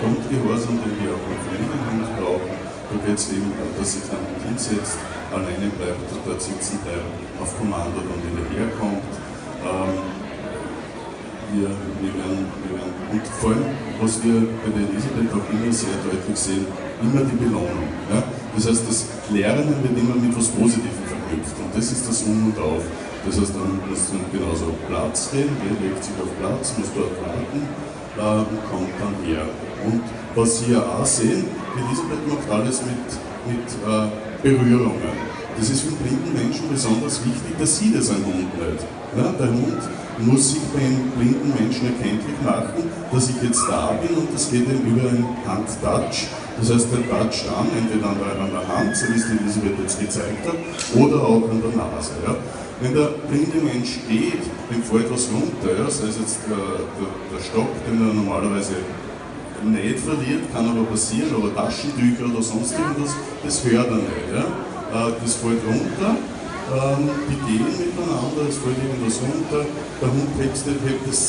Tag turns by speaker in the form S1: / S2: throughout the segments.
S1: Grundgehorsam, den wir auch beim Familienhund brauchen. Da geht es eben, dass sich dann hinsetzt, alleine bleibt, dort sitzen bleibt, auf Kommando dann wieder herkommt. Und vor allem, was wir bei der Elisabeth auch immer sehr deutlich sehen, immer die Belohnung. Ja? Das heißt, das Lernen wird immer mit etwas Positivem verknüpft und das ist das Um und Auf. Das heißt, dann muss man genauso Platz nehmen, der legt sich auf Platz, muss dort warten und kommt dann her. Und was Sie ja auch sehen, Elisabeth macht alles mit Berührungen. Das ist für einen blinden Menschen besonders wichtig, dass sieht es ein Hund nicht. Ja? Der Hund muss sich beim blinden Menschen erkenntlich machen, dass ich jetzt da bin und das geht ihm über einen Handtouch. Das heißt, der toucht an, entweder an der Hand, so wie es die Elisabeth jetzt gezeigt hat, oder auch an der Nase. Ja. Wenn der blinde Mensch geht, dem fällt was runter, ja, sei es jetzt der Stock, den er normalerweise nicht verliert, kann aber passieren, aber Taschentücher oder sonst irgendwas, das hört er nicht. Ja. Das fällt runter. Die gehen miteinander, es fällt irgendwas runter, der Hund hebt es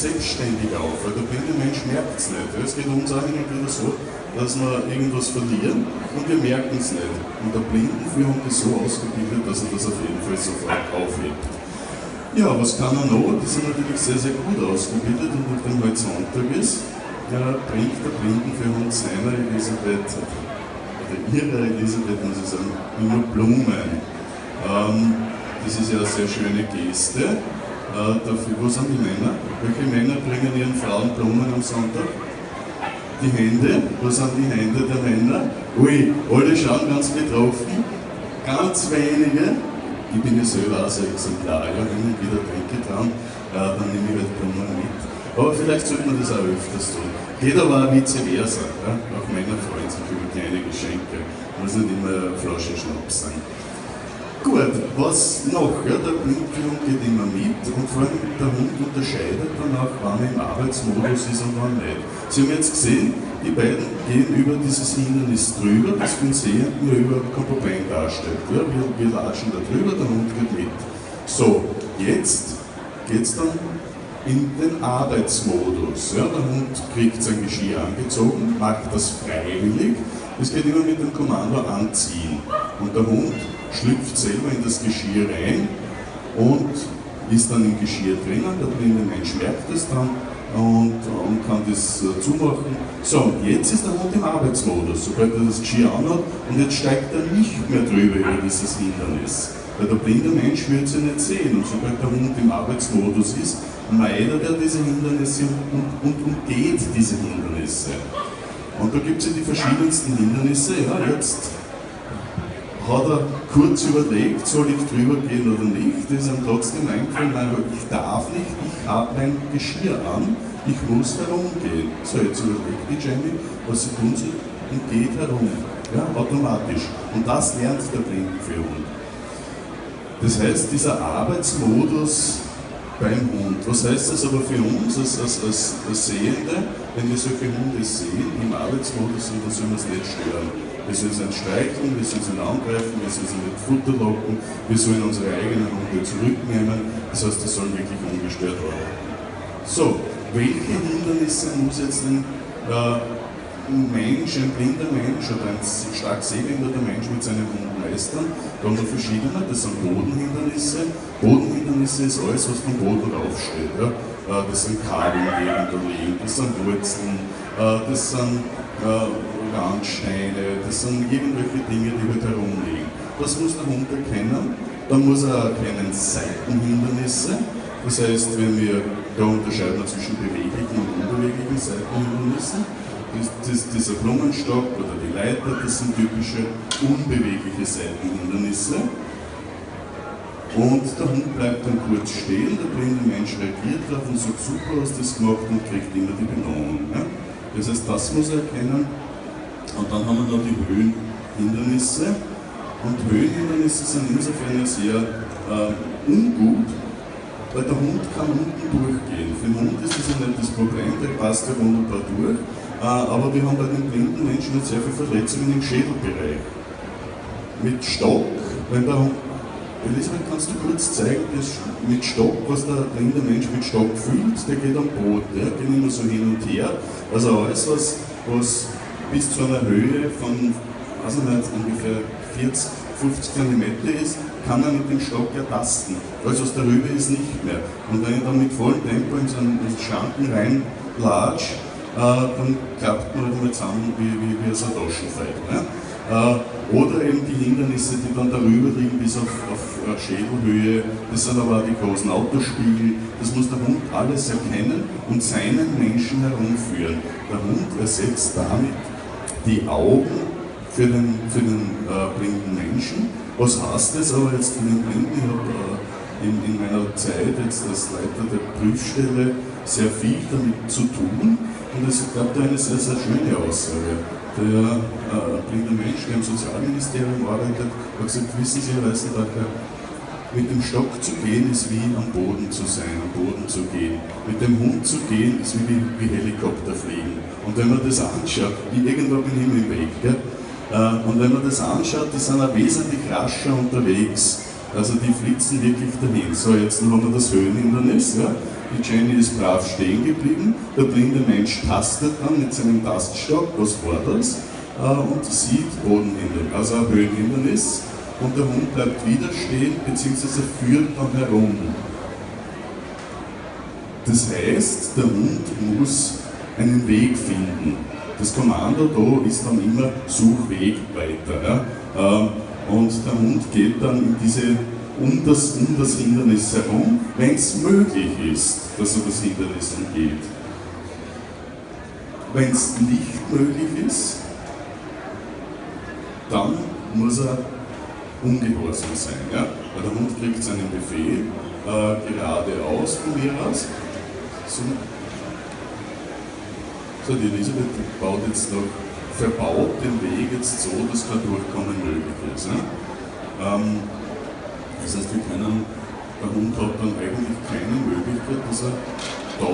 S1: selbstständig auf, weil der blinde Mensch merkt es nicht. Es geht uns auch immer wieder so, dass wir irgendwas verlieren und wir merken es nicht. Und der Blindenführung ist so ausgebildet, dass er das auf jeden Fall sofort aufhebt. Ja, was kann er noch? Die sind natürlich sehr, sehr gut ausgebildet und nachdem heute Sonntag ist, bringt der Blindenführung seiner Elisabeth, oder ihrer Elisabeth, muss ich sagen, immer Blumen. Das ist ja eine sehr schöne Geste. Dafür, wo sind die Männer? Welche Männer bringen ihren Frauen Blumen am Sonntag? Die Hände. Wo sind die Hände der Männer? Ui, alle schauen ganz betroffen. Ganz wenige. Ich bin ja selber auch so ein Exemplar. Ja, wenn ich wieder denke dran, dann nehme ich halt Blumen mit. Aber vielleicht sollte man das auch öfters tun. Geht aber auch vice versa. Ja? Auch Männer freuen sich über kleine Geschenke. Muss nicht immer eine Flasche Schnaps sein. Gut, was noch? Ja, der Blindführung geht immer mit und vor allem der Hund unterscheidet dann auch, wann er im Arbeitsmodus ist und wann nicht. Sie haben jetzt gesehen, die beiden gehen über dieses Hindernis drüber, das für den Sehenden ja überhaupt kein Problem darstellt. Ja, wir latschen da drüber, der Hund geht mit. So, jetzt geht es dann in den Arbeitsmodus. Ja, der Hund kriegt sein Geschirr angezogen, macht das freiwillig. Es geht immer mit dem Kommando anziehen. Und der Hund schlüpft selber in das Geschirr rein und ist dann im Geschirr drinnen. Der blinde Mensch merkt es dann und kann das zumachen. So, jetzt ist der Hund im Arbeitsmodus, sobald er das Geschirr anhat und jetzt steigt er nicht mehr drüber über dieses Hindernis. Weil der blinde Mensch wird sie nicht sehen und sobald der Hund im Arbeitsmodus ist, meidet er diese Hindernisse und umgeht diese Hindernisse. Und da gibt es ja die verschiedensten Hindernisse. Ja, jetzt hat er kurz überlegt, soll ich drüber gehen oder nicht. Das ist ihm trotzdem eingefallen, nein, ich darf nicht, ich habe mein Geschirr an, ich muss herumgehen. So, jetzt überlegt die Jenny, was sie tun soll und geht herum. Ja, automatisch. Und das lernt der Blindenführung. Das heißt, dieser Arbeitsmodus beim Hund. Was heißt das aber für uns als Sehende, wenn wir solche Hunde sehen, im Arbeitsmodus sind, dann sollen wir es nicht stören. Wir sollen sie nicht streicheln, wir sollen sie angreifen, wir sollen sie mit Futter locken, wir sollen unsere eigenen Hunde zurücknehmen. Das heißt, das soll wirklich ungestört werden. So, welche Hindernisse muss jetzt ein Mensch, ein blinder Mensch oder ein stark sehbehinderter Mensch mit seinem Hund meistern? Da haben wir verschiedene, das sind Bodenhindernisse. Bodenhindernisse ist alles, was vom Boden raufsteht. Ja? Das sind Kabel irgendwo liegen, das sind Wurzeln, das sind Randsteine, das sind irgendwelche Dinge, die halt herumliegen. Das muss der Hund erkennen. Dann muss er erkennen Seitenhindernisse. Das heißt, wenn wir da unterscheiden zwischen beweglichen und unbeweglichen Seitenhindernissen. Dieser Blumenstock oder die Leiter, das sind typische unbewegliche Seitenhindernisse. Und der Hund bleibt dann kurz stehen, der blinde Mensch reagiert darauf und sagt, super, hast du das gemacht und kriegt immer die Belohnung. Ja? Das heißt, das muss er erkennen. Und dann haben wir noch die Höhenhindernisse. Und Höhenhindernisse sind insofern sehr ungut, weil der Hund kann unten durchgehen. Für den Hund ist das ja nicht das Problem, der passt ja wunderbar durch. Aber wir haben bei den blinden Menschen sehr viele Verletzungen im Schädelbereich. Mit Stock, wenn der Elisabeth, kannst du kurz zeigen, das mit Stock, was der blinde Mensch mit Stock fühlt, der geht am Boden, der geht immer so hin und her. Also alles, was was bis zu einer Höhe von, also nicht, ungefähr 40, 50 cm ist, kann er mit dem Stock ertasten. Alles was darüber ist, nicht mehr. Und wenn ich dann mit vollem Tempo in so einen Schranken reinlatsch, dann klappt man halt mal zusammen wie so ein Taschenpfeil. Ne? Oder eben die Hindernisse, die dann darüber liegen bis auf Schädelhöhe, das sind aber auch die großen Autospiegel, das muss der Hund alles erkennen und seinen Menschen herumführen. Der Hund ersetzt damit die Augen für den blinden Menschen. Was heißt das aber jetzt für den Blinden? Ich habe in meiner Zeit jetzt als Leiter der Prüfstelle sehr viel damit zu tun und es gab da eine sehr, sehr schöne Aussage. Der blinde Mensch, der im Sozialministerium arbeitet, hat gesagt, wissen Sie, Herr Weißenbacher, mit dem Stock zu gehen ist wie am Boden zu sein, am Boden zu gehen. Mit dem Hund zu gehen ist wie Helikopter fliegen. Und wenn man das anschaut, irgendwo bin ich im Weg, gell? Und wenn man das anschaut, die sind auch wesentlich rascher unterwegs. Also die flitzen wirklich dahin. So, jetzt haben wir das Höhenhindernis. Ja. Die Jenny ist brav stehen geblieben. Der blinde Mensch tastet dann mit seinem Taststock was vorders und sieht Bodenhindernis, also ein Höhenhindernis. Und der Hund bleibt wieder stehen bzw. führt dann herum. Das heißt, der Hund muss einen Weg finden. Das Kommando da ist dann immer Such Weg weiter. Ja? Und der Hund geht dann in um das Hindernis herum, wenn es möglich ist, dass er das Hindernis umgeht. Wenn es nicht möglich ist, dann muss er ungehorsam sein. Ja? Weil der Hund kriegt seinen Befehl geradeaus von mir aus. So, die Elisabeth baut jetzt noch, verbaut den Weg jetzt so, dass kein Durchkommen möglich ist. Ne? Das heißt, der Hund hat dann eigentlich keine Möglichkeit, dass er da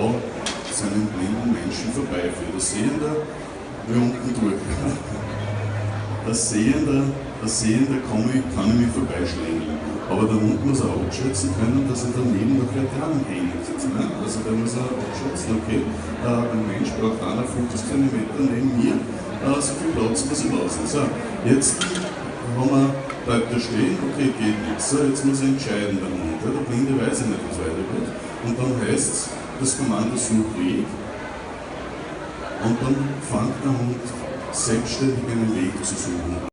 S1: seinen blinden Menschen vorbeiführt. Als Sehender will unten durch. Als Sehender kann ich mich vorbeischlängeln. Aber der Hund muss auch abschätzen können, dass er daneben noch gleich dranhängt. Ne? Also der muss auch abschätzen, okay, ein Mensch braucht 51 cm neben mir, so viel Platz muss ich lassen. So, jetzt bleibt er stehen, okay, geht nichts. So, jetzt muss er entscheiden, der Hund. Der Blinde weiß ja nicht, was weiter wird. Und dann heißt es, das Kommando Such Weg. Und dann fängt der Hund selbstständig einen Weg zu suchen.